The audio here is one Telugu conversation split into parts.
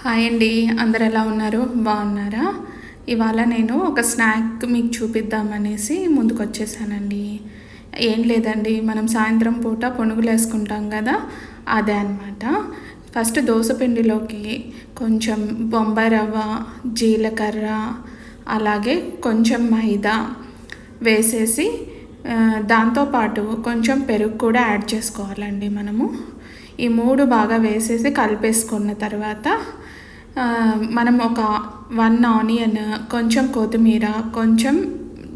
హాయ్ అండి, అందరు ఎలా ఉన్నారు? బాగున్నారా? ఇవాళ నేను ఒక స్నాక్ మీకు చూపిద్దామనేసి ముందుకు వచ్చేసానండి. ఏం లేదండి, మనం సాయంత్రం పూట పునుగులు వేసుకుంటాం కదా, అదే అనమాట. ఫస్ట్ దోసపిండిలోకి కొంచెం బొంబాయి రవ్వ, జీలకర్ర, అలాగే కొంచెం మైదా వేసేసి దాంతోపాటు కొంచెం పెరుగు కూడా యాడ్ చేసుకోవాలండి. మనము ఈ మూడు బాగా వేసేసి కలిపేసుకున్న తర్వాత మనం ఒక 1 ఆనియన్, కొంచెం కొత్తిమీర, కొంచెం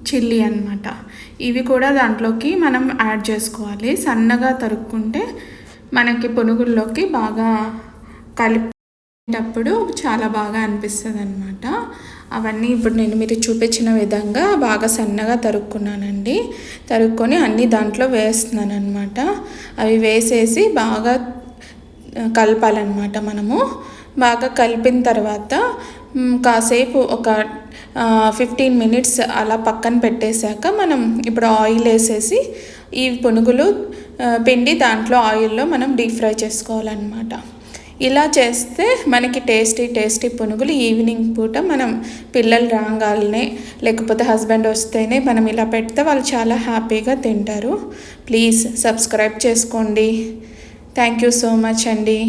చిల్లీ అనమాట, ఇవి కూడా దాంట్లోకి మనం యాడ్ చేసుకోవాలి. సన్నగా తరుక్కుంటే మనకి పునుగుల్లోకి బాగా కలిపేటప్పుడు చాలా బాగా అనిపిస్తుంది అనమాట. అవన్నీ ఇప్పుడు నేను మీరు చూపించిన విధంగా బాగా సన్నగా తరుక్కున్నానండి. తరుక్కొని అన్నీ దాంట్లో వేస్తున్నాను అనమాట. అవి వేసేసి బాగా కలపాలన్నమాట. మనము బాగా కలిపిన తర్వాత కాసేపు ఒక 15 మినిట్స్ అలా పక్కన పెట్టేశాక మనం ఇప్పుడు ఆయిల్ వేసేసి ఈ పునుగులు పిండి దాంట్లో ఆయిల్లో మనం డీప్ ఫ్రై చేసుకోవాలన్నమాట. ఇలా చేస్తే మనకి టేస్టీ పునుగులు ఈవినింగ్ పూట మనం పిల్లలు రాగానే లేకపోతే హస్బెండ్ వస్తేనే మనం ఇలా పెడితే వాళ్ళు చాలా హ్యాపీగా తింటారు. ప్లీజ్ సబ్స్క్రైబ్ చేసుకోండి. థ్యాంక్ యూ సో మచ్ అండి.